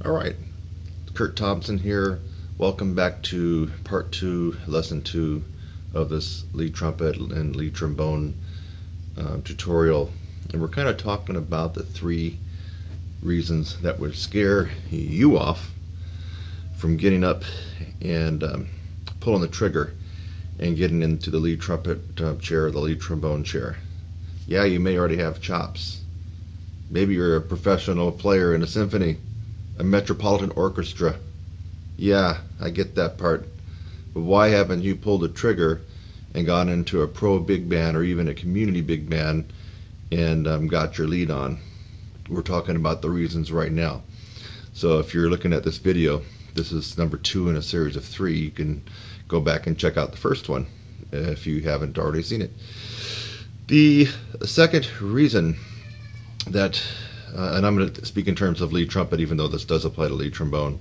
Alright, Kurt Thompson here. Welcome back to part 2, lesson 2 of this lead trumpet and lead trombone tutorial. And we're kind of talking about the 3 reasons that would scare you off from getting up and pulling the trigger and getting into the lead trumpet chair, the lead trombone chair. Yeah, you may already have chops. Maybe you're a professional player in a symphony, a metropolitan orchestra. Yeah, I get that part. But why haven't you pulled the trigger and gone into a pro big band or even a community big band and got your lead on? We're talking about the reasons right now. So if you're looking at this video, this is number 2 in a series of 3. You can go back and check out the first one if you haven't already seen it. The second reason that and I'm going to speak in terms of lead trumpet, even though this does apply to lead trombone,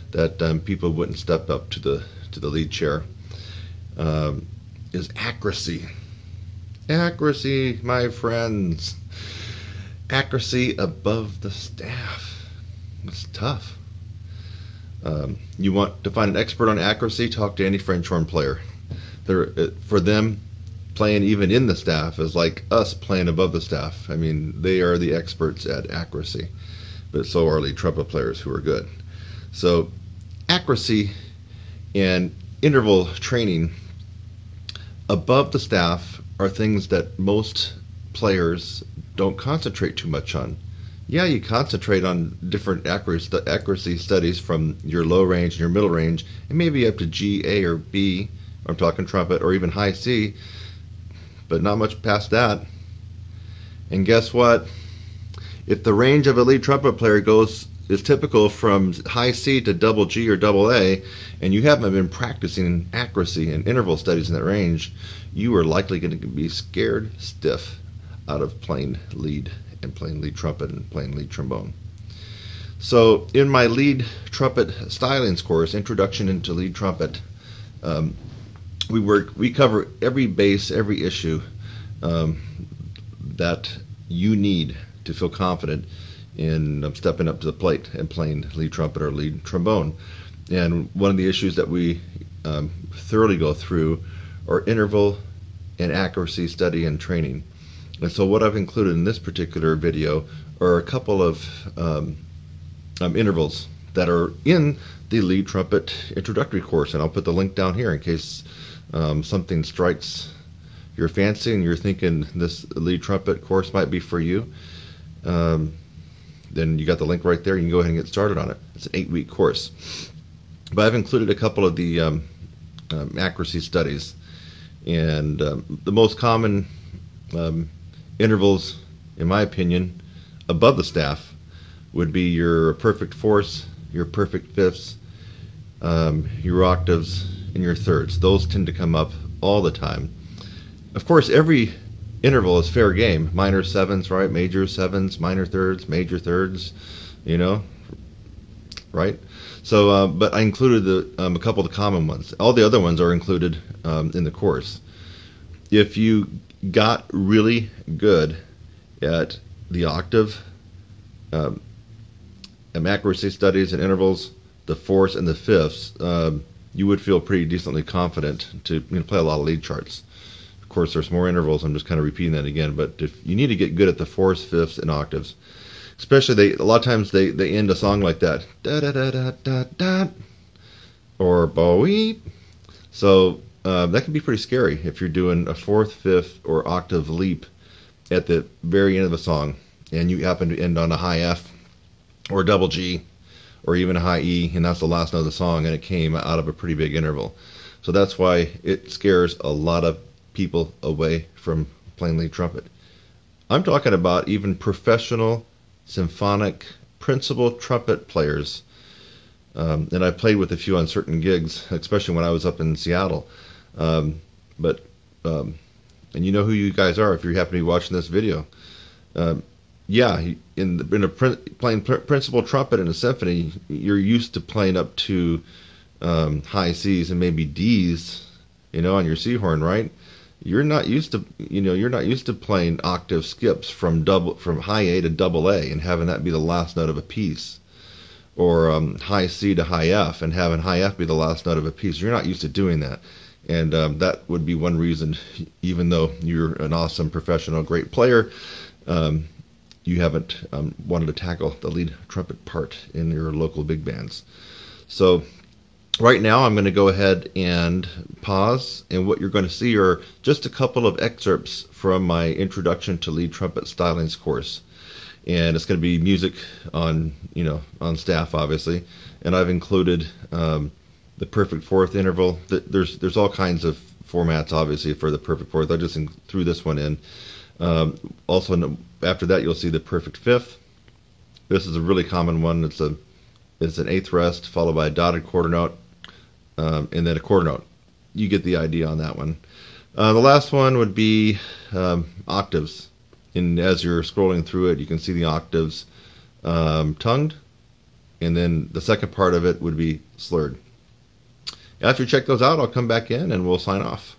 that people wouldn't step up to the lead chair, is accuracy. Accuracy, my friends. Accuracy above the staff. It's tough. You want to find an expert on accuracy? Talk to any French horn player. For them, playing even in the staff is like us playing above the staff. I mean, they are the experts at accuracy, but so are lead trumpet players who are good. So accuracy and interval training above the staff are things that most players don't concentrate too much on. Yeah, you concentrate on different accuracy studies from your low range and your middle range, and maybe up to G, A, or B, I'm talking trumpet, or even high C, but not much past that. And guess what? If the range of a lead trumpet player is typical from high C to double G or double A, and you haven't been practicing accuracy and interval studies in that range, you are likely going to be scared stiff out of playing lead and playing lead trumpet and playing lead trombone. So in my lead trumpet stylings course, Introduction into Lead Trumpet, we cover every base, every issue that you need to feel confident in stepping up to the plate and playing lead trumpet or lead trombone. And one of the issues that we thoroughly go through are interval and accuracy study and training. And so what I've included in this particular video are a couple of intervals that are in the lead trumpet introductory course, and I'll put the link down here in case something strikes your fancy and you're thinking this lead trumpet course might be for you. Then you got the link right there. You can go ahead and get started on it. It's an 8-week course. But I've included a couple of the accuracy studies, and the most common intervals, in my opinion, above the staff would be your perfect fourths, your perfect fifths, your octaves, and your thirds. Those tend to come up all the time. Of course, every interval is fair game. Minor sevenths, right? Major sevenths, minor thirds, major thirds, you know, right? So, but I included a couple of the common ones. All the other ones are included in the course. If you got really good at the octave, accuracy studies and intervals, the fourths and the fifths, you would feel pretty decently confident to play a lot of lead charts. Of course, there's more intervals. I'm just kind of repeating that again. But if you need to get good at the fourths, fifths, and octaves, especially a lot of times they end a song like that, da da da da da da, or bowie. So that can be pretty scary if you're doing a fourth, fifth, or octave leap at the very end of a song, and you happen to end on a high F, or a double G, or even a high E, and that's the last note of the song, and it came out of a pretty big interval. So that's why it scares a lot of people away from playing lead trumpet. I'm talking about even professional symphonic principal trumpet players, and I played with a few on certain gigs, especially when I was up in Seattle. And you know who you guys are if you happen to be watching this video. Yeah, playing principal trumpet in a symphony, you're used to playing up to high C's and maybe D's, on your C horn, right? You're not used to playing octave skips from high A to double A and having that be the last note of a piece, or high C to high F, and having high F be the last note of a piece. You're not used to doing that. And that would be one reason, even though you're an awesome professional, great player, you haven't wanted to tackle the lead trumpet part in your local big bands. So right now I'm going to go ahead and pause, and what you're going to see are just a couple of excerpts from my Introduction to Lead Trumpet Stylings course. And it's going to be music on, on staff, obviously. And I've included the perfect fourth interval. There's all kinds of formats, obviously, for the perfect fourth. I just threw this one in. Also, after that, you'll see the perfect fifth. This is a really common one. It's an eighth rest followed by a dotted quarter note, and then a quarter note. You get the idea on that one. The last one would be octaves. And as you're scrolling through it, you can see the octaves tongued, and then the second part of it would be slurred. After you check those out, I'll come back in and we'll sign off.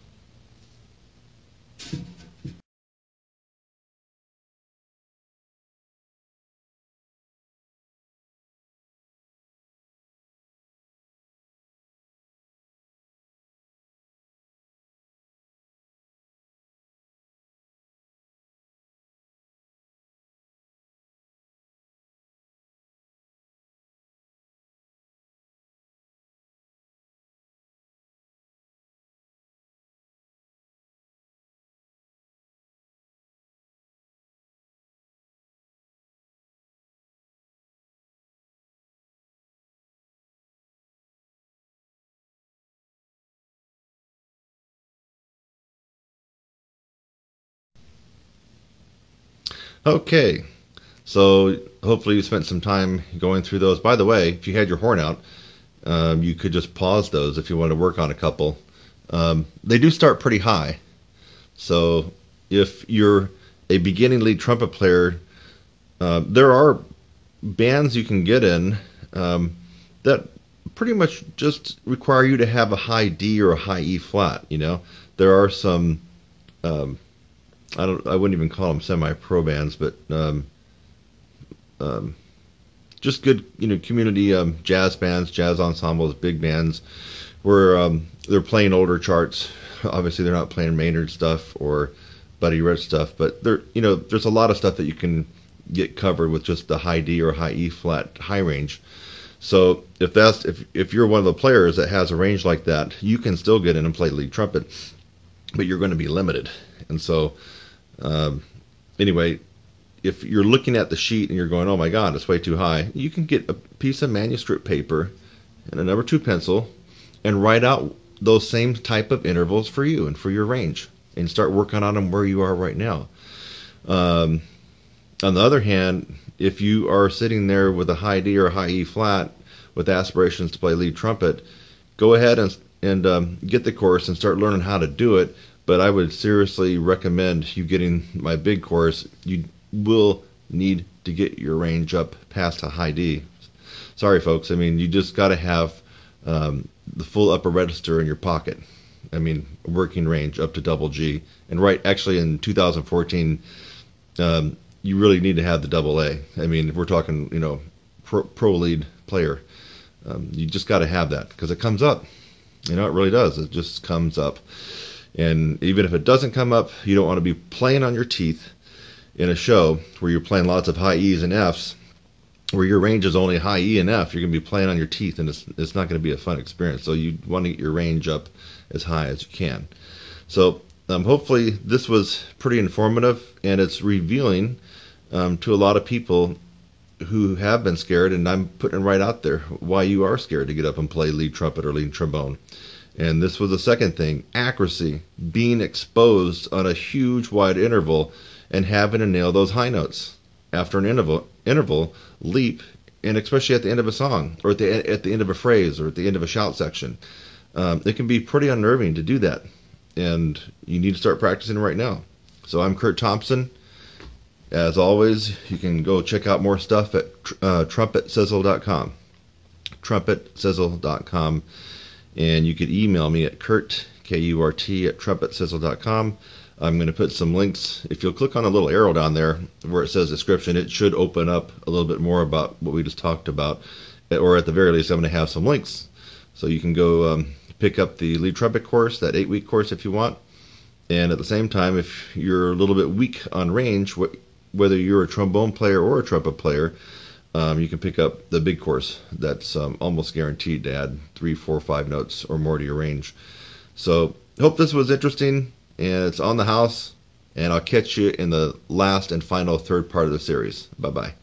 Okay, so hopefully you spent some time going through those. By the way, if you had your horn out, you could just pause those if you want to work on a couple. They do start pretty high, so if you're a beginning lead trumpet player, there are bands you can get in that pretty much just require you to have a high D or a high E flat. There are some I wouldn't even call them semi-pro bands, but just good, community jazz bands, jazz ensembles, big bands, where they're playing older charts. Obviously, they're not playing Maynard stuff or Buddy Rich stuff, but there's a lot of stuff that you can get covered with just the high D or high E flat high range. So if you're one of the players that has a range like that, you can still get in and play lead trumpet, but you're going to be limited. And so anyway, if you're looking at the sheet and you're going, oh my God, it's way too high, you can get a piece of manuscript paper and a number 2 pencil and write out those same type of intervals for you and for your range, and start working on them where you are right now. On the other hand, if you are sitting there with a high D or a high E flat with aspirations to play lead trumpet, go ahead and get the course and start learning how to do it. But I would seriously recommend you getting my big course. You will need to get your range up past a high D. Sorry, folks. I mean, you just got to have the full upper register in your pocket. I mean, working range up to double G. And actually in 2014, you really need to have the double A. I mean, if we're talking, pro lead player, you just got to have that, because it comes up. It really does. It just comes up. And even if it doesn't come up, you don't want to be playing on your teeth in a show where you're playing lots of high E's and F's, where your range is only high E and F. You're going to be playing on your teeth, and it's not going to be a fun experience. So you want to get your range up as high as you can. So hopefully this was pretty informative, and it's revealing to a lot of people who have been scared, and I'm putting it right out there, why you are scared to get up and play lead trumpet or lead trombone. And this was the second thing, accuracy, being exposed on a huge wide interval and having to nail those high notes after an interval leap, and especially at the end of a song, or at the end of a phrase, or at the end of a shout section. It can be pretty unnerving to do that, and you need to start practicing right now. So I'm Kurt Thompson. As always, you can go check out more stuff at TrumpetSizzle.com. TrumpetSizzle.com. And you could email me at Kurt, K-U-R-T, at TrumpetSizzle.com. I'm going to put some links. If you'll click on a little arrow down there where it says description, it should open up a little bit more about what we just talked about. or at the very least, I'm going to have some links. So you can go pick up the lead trumpet course, that 8-week course if you want. And at the same time, if you're a little bit weak on range, whether you're a trombone player or a trumpet player, you can pick up the big course. That's almost guaranteed to add 3, 4, 5 notes or more to your range. So hope this was interesting, and it's on the house. And I'll catch you in the last and final third part of the series. Bye-bye.